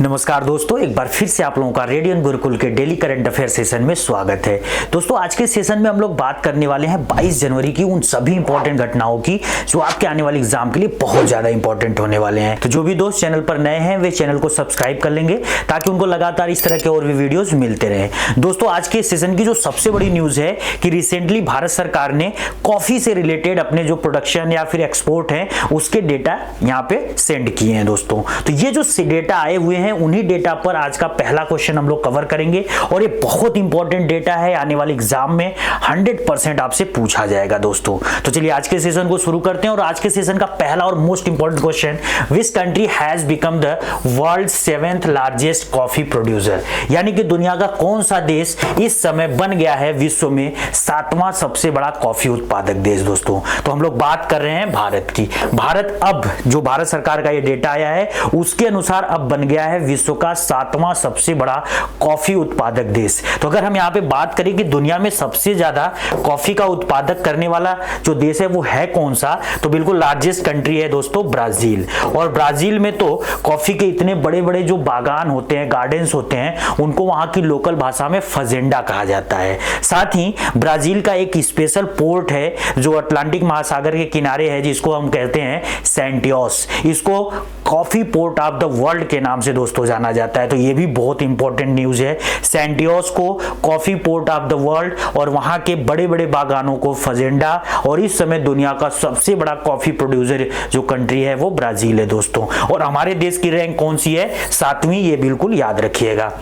नमस्कार दोस्तों, एक बार फिर से आप लोगों का रेडियन गुरुकुल के डेली करंट अफेयर सेशन में स्वागत है। दोस्तों, आज के सेशन में हम लोग बात करने वाले हैं 22 जनवरी की उन सभी इंपॉर्टेंट घटनाओं की जो आपके आने वाले एग्जाम के लिए बहुत ज्यादा इंपॉर्टेंट होने वाले हैं। तो जो भी दोस्त चैनल पर नए हैं वे चैनल को सब्सक्राइब कर लेंगे ताकि उनको लगातार इस तरह के और भी वीडियोज मिलते रहे। दोस्तों, आज के सेशन की जो सबसे बड़ी न्यूज है कि रिसेंटली भारत सरकार ने कॉफी से रिलेटेड अपने जो प्रोडक्शन या फिर एक्सपोर्ट है उसके डेटा यहाँ पे सेंड किए हैं। दोस्तों, तो ये जो डेटा आए हुए हैं उन्हीं डेटा पर आज का पहला क्वेश्चन हम लोग कवर करेंगे और ये बहुत इंपॉर्टेंट डेटा है, आने वाले एग्जाम में 100% आपसे पूछा जाएगा। दोस्तों, तो चलिए आज के सेशन को शुरू करते हैं और आज के सेशन का पहला और most important question, which country has become the world 7th largest coffee producer, यानी कि दुनिया का कौन सा देश इस समय बन गया है विश्व में 7वां सबसे बड़ा कॉफी उत्पादक देश। दोस्तों, तो हम लोग बात कर रहे हैं भारत की। भारत अब जो भारत सरकार का ये डेटा आया है उसके अनुसार अब बन गया है विश्व का 7वां सबसे बड़ा कॉफी उत्पादक देश। तो अगर हम यहाँ पे बात करें कि दुनिया में सबसे ज्यादा कॉफी का उत्पादक करने वाला जो देश है वो है कौन सा, तो बिल्कुल लार्जेस्ट कंट्री है दोस्तों ब्राजील। और ब्राजील में तो कॉफी के इतने बड़े बड़े जो बागान होते हैं, गार्डन्स होते हैं, उनको वहां की लोकल भाषा में फजेंडा कहा जाता है। साथ ही ब्राजील का एक स्पेशल पोर्ट है जो अटलांटिक महासागर के किनारे है जिसको हम कहते हैं सैंटियोस। इसको coffee port of the world के नाम से दोस्तों जाना जाता है। तो ये भी बहुत इंपॉर्टेंट न्यूज है। सैंटियोस को coffee port of the world और वहां के बड़े बड़े बागानों को फजेंडा, और इस समय दुनिया का सबसे बड़ा कॉफी प्रोड्यूसर जो कंट्री है वो ब्राजील है दोस्तों। और हमारे देश की रैंक कौन सी है? 7वीं, ये बिल्कुल याद रखिएगा।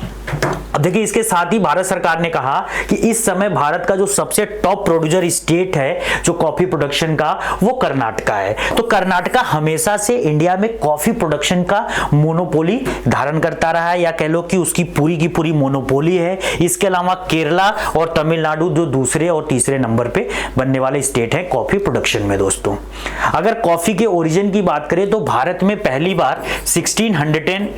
अब देखिए, इसके साथ ही भारत सरकार ने कहा कि इस समय भारत का जो सबसे टॉप प्रोड्यूसर स्टेट है जो कॉफी प्रोडक्शन का, वो कर्नाटका है। तो कर्नाटका हमेशा से इंडिया में कॉफी प्रोडक्शन का मोनोपोली धारण करता रहा है, या कह लो कि उसकी पूरी की पूरी मोनोपोली है। इसके अलावा केरला और तमिलनाडु जो दूसरे और तीसरे नंबर पे बनने वाले स्टेट है कॉफी प्रोडक्शन में। दोस्तों, अगर कॉफी के ओरिजिन की बात करें तो भारत में पहली बार 1610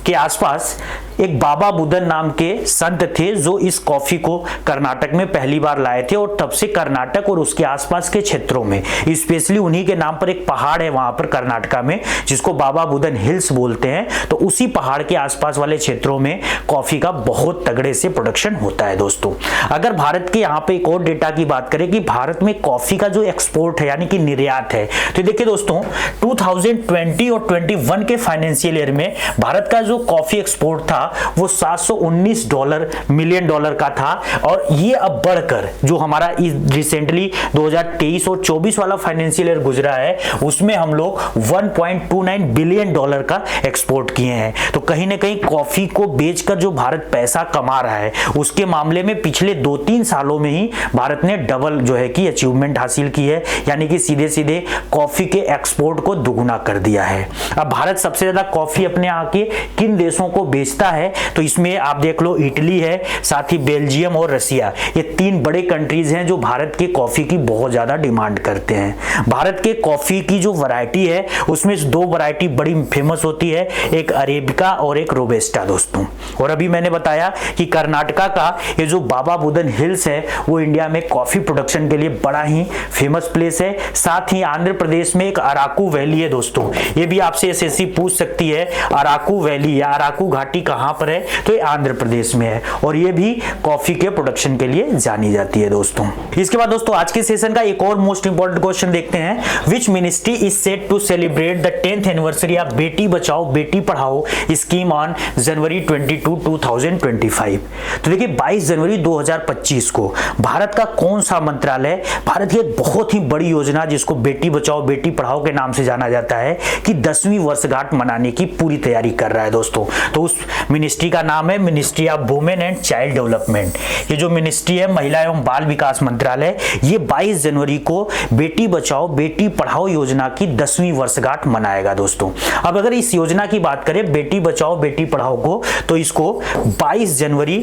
के आसपास एक बाबा बुदन नाम के संत थे जो इस कॉफी को कर्नाटक में पहली बार लाए थे, और तब से कर्नाटक और उसके आसपास के क्षेत्रों में, स्पेशली उन्हीं के नाम पर एक पहाड़ है वहां पर कर्नाटका में जिसको बाबा बुदन हिल्स बोलते हैं, तो उसी पहाड़ के आसपास वाले क्षेत्रों में कॉफी का बहुत तगड़े से प्रोडक्शन होता है। दोस्तों, अगर भारत के यहाँ पे एक और डेटा की बात करें कि भारत में कॉफी का जो एक्सपोर्ट है यानी कि निर्यात है, तो देखिए दोस्तों 2020 और 21 के फाइनेंशियल ईयर में भारत का जो कॉफी एक्सपोर्ट था वो $719 मिलियन का था, और ये अब बढ़कर जो हमारा रिसेंटली 2023 और 24 वाला फाइनेंशियल ईयर गुजरा है उसमें हम लोग $1.29 बिलियन का एक्सपोर्ट किए हैं। तो कहीं ना कहीं कॉफी को बेचकर जो भारत पैसा कमा रहा है उसके मामले में पिछले 2-3 सालों में ही भारत ने डबल जो है कि अचीवमेंट हासिल की है, यानी कि सीधे सीधे कॉफी के एक्सपोर्ट को दुगुना कर दिया है। अब भारत सबसे ज्यादा कॉफी अपने यहाँ के किन देशों को बेचता है, तो इसमें आप देख लो इटली है, साथ ही बेल्जियम और रसिया, ये 3 बड़े कंट्रीज हैं जो भारत के कॉफी की बहुत ज्यादा डिमांड करते हैं। भारत के कॉफी की जो वैरायटी है उसमें 2 वैरायटी बड़ी फेमस होती है, एक अरेबिका और एक रोबेस्टा। दोस्तों, और अभी मैंने बताया कि कर्नाटका का ये जो बाबा बुदन हिल्स है वो इंडिया में कॉफी प्रोडक्शन के लिए बड़ा ही फेमस प्लेस है। साथ ही आंध्र प्रदेश में एक अराकू वैली है। दोस्तों, ये भी आपसे एसएससी पूछ सकती है, अराकू वैली या अराकू घाटी कहां पर है, तो ये आंध्र प्रदेश में है, और ये भी कॉफी के प्रोडक्शन के लिए जानी जाती है। दोस्तों, इसके बाद दोस्तों आज के सेशन का एक और मोस्ट इंपोर्टेंट क्वेश्चन देखते हैं, which ministry is set to celebrate the 10th anniversary of Beti Bachao Beti Padhao scheme on January 22, 2025। तो देखिए 22 जनवरी 2025 को भारत का कौन सा मंत्रालय भारत की एक बहुत ही बड़ी योजना जिसको बेटी बचाओ बेटी पढ़ाओ के नाम से जाना जाता है कि 10वीं वर्षगांठ मनाने की पूरी तैयारी कर रहा है। दोस्तों, तो उस मिनिस्ट्री का नाम है ministry of women and child development. ये जो मिनिस्ट्री है महिला एवं बाल विकास मंत्रालय, ये 22 जनवरी को बेटी बचाओ बेटी पढ़ाओ योजना की 10वीं वर्षगांठ मनाएगा। दोस्तों, अब अगर इस योजना की बात करें बेटी बचाओ बेटी पढ़ाओ को, तो इसको 22 जनवरी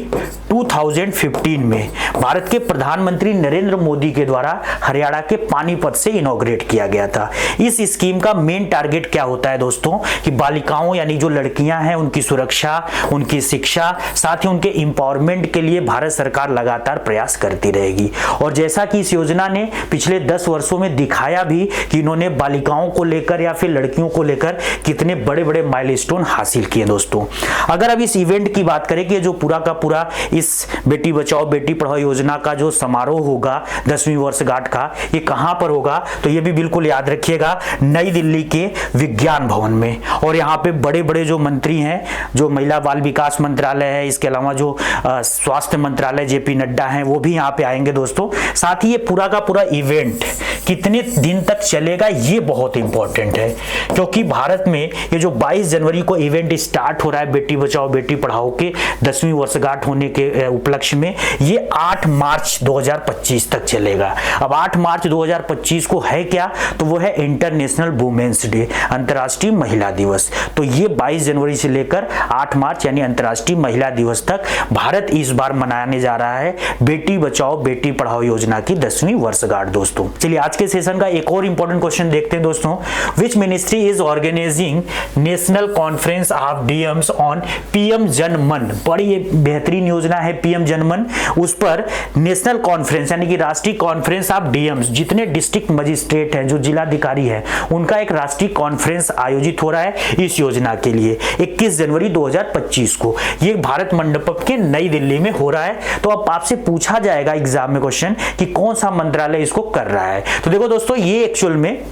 2015 में भारत के प्रधानमंत्री नरेंद्र मोदी के द्वारा हरियाणा के पानीपत से इनॉग्रेट किया गया था। इस स्कीम का मेन टारगेट क्या होता है दोस्तों, कि बालिकाओं यानी जो लड़कियां हैं उनकी सुरक्षा, उनकी शिक्षा, साथ ही उनके एम्पावरमेंट के लिए भारत सरकार लगातार प्रयास करती रहेगी। और जैसा कि इस योजना ने पिछले 10 वर्षों में दिखाया भी कि इन्होंने बालिकाओं को लेकर या फिर लड़कियों को लेकर कितने बड़े बड़े माइलस्टोन हासिल किए दोस्तों। अगर अब इस इवेंट की बात करें कि जो पूरा का पूरा इस बेटी बचाओ बेटी पढ़ाओ योजना का जो समारोह होगा 10वीं वर्षगांठ का, ये कहां पर होगा, तो ये भी बिल्कुल याद रखिएगा, नई दिल्ली के विज्ञान भवन में। और यहाँ पे बड़े बड़े जो मंत्री हैं, जो महिला बाल विकास मंत्रालय है, इसके अलावा जो स्वास्थ्य मंत्रालय जेपी नड्डा हैं, वो भी यहाँ पे आएंगे दोस्तों। साथ ही ये पूरा का पूरा इवेंट कितने दिन तक चलेगा ये बहुत इंपॉर्टेंट है, क्योंकि भारत में ये जो 22 जनवरी को इवेंट स्टार्ट हो रहा है बेटी बचाओ बेटी पढ़ाओ के 10वीं वर्षगांठ होने के उपलक्ष्य में, ये 8 मार्च 2025 तक चलेगा। अब 8 मार्च 2025 को है क्या, तो वो है इंटरनेशनल वुमेन्स डे, अंतर्राष्ट्रीय महिला दिवस। तो ये 22 जनवरी से लेकर 8 मार्च यानी अंतर्राष्ट्रीय महिला दिवस तक भारत इस बार मनाने जा रहा है बेटी बचाओ बेटी पढ़ाओ योजना की 10वीं वर्षगांठ दोस्तों। चलिए आज के सेशन का एक और इंपॉर्टेंट क्वेश्चन देखते हैं दोस्तों। Which ministry is organising national conference of DMs on PM Janman. बड़ी बेहतरीन योजना है पीएम जन मन, उस पर नेशनल कॉन्फ्रेंस यानी कि राष्ट्रीय कॉन्फ्रेंस ऑफ डीएम्स, जितने डिस्ट्रिक्ट मजिस्ट्रेट हैं, जो जिलाधिकारी हैं, उनका एक राष्ट्रीय कॉन्फ्रेंस आयोजित हो रहा है इस योजना के लिए 21 जनवरी 2025 को। ये भारत मंडपम के नई दिल्ली में हो रहा है। तो अब आपसे पूछा जाएगा एग्जाम में क्वेश्चन कि कौन सा मंत्रालय इसको कर रहा है। तो देखो दोस्तों, ये एक्चुअल में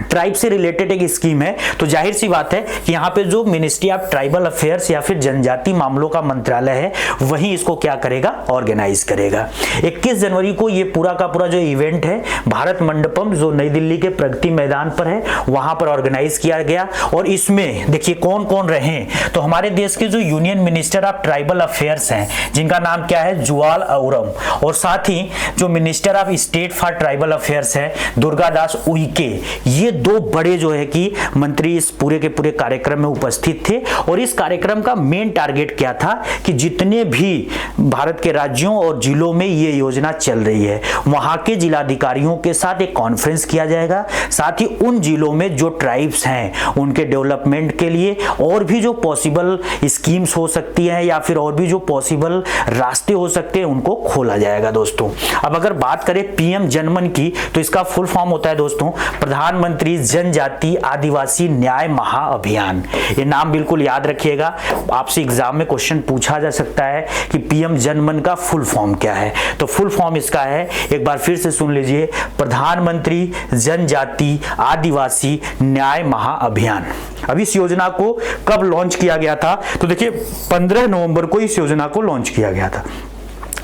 ट्राइब से रिलेटेड एक स्कीम है, तो जाहिर सी बात है कि यहाँ पे जो मिनिस्ट्री ऑफ ट्राइबल अफेयर्स या फिर जनजाति मामलों का मंत्रालय है, वही इसको क्या करेगा, ऑर्गेनाइज करेगा। 21 जनवरी को ये पूरा का पूरा जो इवेंट है भारत मंडपम जो नई दिल्ली के प्रगति मैदान पर है, वहां पर ऑर्गेनाइज किया गया। और इसमें देखिए कौन कौन रहे, तो हमारे देश के जो union minister of tribal affairs हैं, जिनका नाम क्या है, जुवाल ओरम, और साथ ही जो minister of state for tribal affairs है दुर्गा दास उइके। ये दो बड़े जो है कि मंत्री इस पूरे के पूरे कार्यक्रम में उपस्थित थे। और इस कार्यक्रम का मेन टारगेट क्या था कि जितने भी भारत के राज्यों और जिलों में ये योजना चल रही है, वहां के जिलाधिकारियों के साथ एक कॉन्फ्रेंस किया जाएगा। साथ ही उन जिलों में जो ट्राइब्स हैं उनके डेवलपमेंट के लिए और भी जो पॉसिबल स्कीम्स हो सकती हैं या फिर और भी जो पॉसिबल रास्ते हो सकते हैं, उनको खोला जाएगा दोस्तों। अब अगर बात करें पीएम जनमन की, तो इसका फुल फॉर्म होता है दोस्तों प्रधानमंत्री जनजाति आदिवासी न्याय महाअभियान। ये नाम बिल्कुल याद रखिएगा, आपसे एग्जाम में क्वेश्चन पूछा जा सकता है कि पीएम जनमन का फुल फॉर्म क्या है। तो फुल फॉर्म इसका है, एक बार फिर से सुन लीजिए, प्रधानमंत्री जनजाति आदिवासी न्याय महाअभियान। अब इस योजना को कब लॉन्च किया गया था, तो देखिए 15 नवंबर को इस योजना को लॉन्च किया गया था,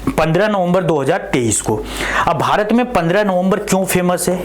15 नवंबर 2023 को। अब भारत में 15 नवंबर क्यों फेमस है?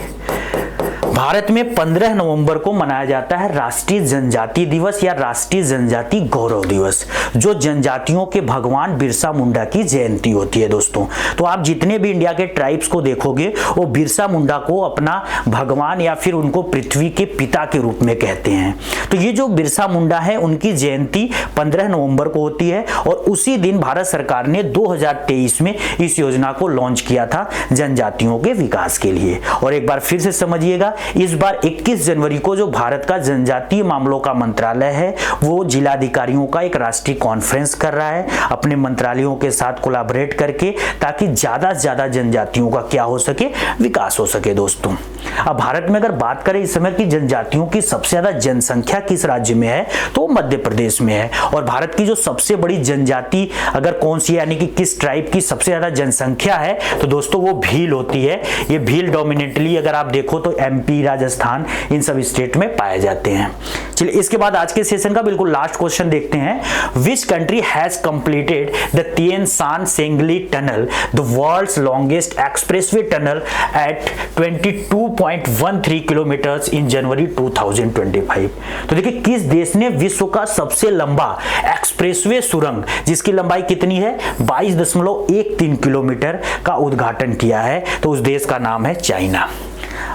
भारत में 15 नवंबर को मनाया जाता है राष्ट्रीय जनजाति दिवस या राष्ट्रीय जनजाति गौरव दिवस, जो जनजातियों के भगवान बिरसा मुंडा की जयंती होती है दोस्तों। तो आप जितने भी इंडिया के ट्राइब्स को देखोगे, वो बिरसा मुंडा को अपना भगवान या फिर उनको पृथ्वी के पिता के रूप में कहते हैं। तो ये जो बिरसा मुंडा है, उनकी जयंती 15 नवंबर को होती है। और उसी दिन भारत सरकार ने 2023 में इस योजना को लॉन्च किया था जनजातियों के विकास के लिए। और एक बार फिर से समझिएगा, इस बार 21 जनवरी को जो भारत का जनजातीय मामलों का मंत्रालय है, वो जिलाधिकारियों का एक राष्ट्रीय कॉन्फ्रेंस कर रहा है अपने मंत्रालयों के साथ कोलैबोरेट करके, ताकि ज्यादा से ज्यादा जनजातियों का क्या हो सके, विकास हो सके दोस्तों। अब भारत में अगर बात करें इस समय की जनजातियों की सबसे ज्यादा जनसंख्या किस राज्य में है, तो मध्य प्रदेश में है। और भारत की जो सबसे बड़ी जनजाति अगर कौन सी है, यानी कि किस ट्राइब की सबसे ज्यादा जनसंख्या है, तो दोस्तों वो भील होती है। ये भील डोमिनेटली अगर आप देखो तो एमपी, राजस्थान, इन सब स्टेट में पाए जाते हैं। चलिए इसके बाद आज के सेशन का बिल्कुल लास्ट क्वेश्चन देखते हैं। Which country has completed the Tian Shan Shengli tunnel, the world's longest expressway tunnel at 22.13 kilometres in January 2025। तो देखिए किस देश ने विश्व का सबसे लंबा एक्सप्रेसवे सुरंग, जिसकी लंबाई कितनी है 22.13 किलोमीटर, का उद्घाटन किया है, तो उस देश का नाम है चाइना।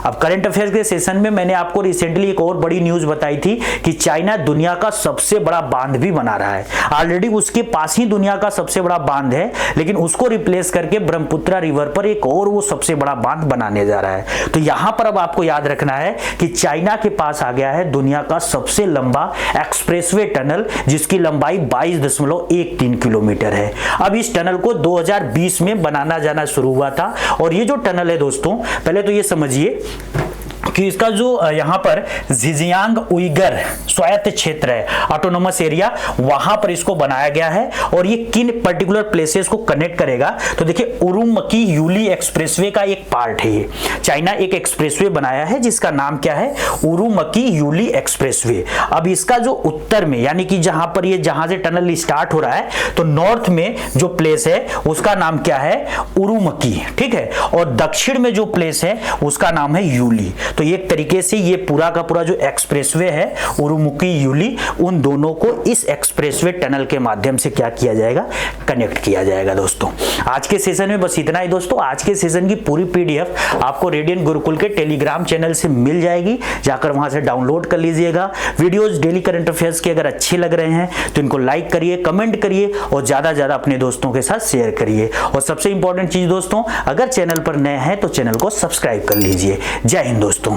अब करंट अफेयर्स के सेशन में मैंने आपको रिसेंटली एक और बड़ी न्यूज बताई थी कि चाइना दुनिया का सबसे बड़ा बांध भी बना रहा है। ऑलरेडी उसके पास ही दुनिया का सबसे बड़ा बांध है, लेकिन उसको रिप्लेस करके ब्रह्मपुत्र रिवर पर एक और वो सबसे बड़ा बांध बनाने जा रहा है। तो यहां पर अब आपको याद रखना है कि चाइना के पास आ गया है दुनिया का सबसे लंबा एक्सप्रेसवे टनल, जिसकी लंबाई 22.13 किलोमीटर है। अब इस टनल को 2020 में बनाना जाना शुरू हुआ था, और ये जो टनल है दोस्तों, पहले तो ये समझिए कि इसका जो यहाँ पर झिंजियांग उइगर स्वायत्त क्षेत्र है, ऑटोनोमस एरिया, वहां पर इसको बनाया गया है। और ये किन पर्टिकुलर प्लेसेस को कनेक्ट करेगा, तो देखिए उरुमकी यूली एक्सप्रेसवे का एक पार्ट है ये। चाइना एक एक्सप्रेसवे बनाया है जिसका नाम क्या है, उरुमकी यूली एक्सप्रेसवे। अब इसका जो उत्तर में, यानी कि जहां पर ये जहां से टनल स्टार्ट हो रहा है, तो नॉर्थ में जो प्लेस है उसका नाम क्या है, उरुमकी, ठीक है। और दक्षिण में जो प्लेस है उसका नाम है यूली। तो एक तरीके से ये पूरा का पूरा जो एक्सप्रेसवे है उरुमुकी यूली, उन दोनों को इस एक्सप्रेसवे टनल के माध्यम से क्या किया जाएगा, कनेक्ट किया जाएगा। दोस्तों आज के सेशन में बस इतना ही। दोस्तों आज के सेशन की पूरी पीडीएफ आपको रेडियन गुरुकुल के टेलीग्राम चैनल से मिल जाएगी, जाकर वहां से डाउनलोड कर लीजिएगा। वीडियोस डेली करंट अफेयर्स के अगर अच्छे लग रहे हैं तो इनको लाइक करिए, कमेंट करिए और ज्यादा से ज्यादा अपने दोस्तों के साथ शेयर करिए। और सबसे इंपॉर्टेंट चीज दोस्तों, अगर चैनल पर नए हैं तो चैनल को सब्सक्राइब कर लीजिए। जय हिंद दोस्तों।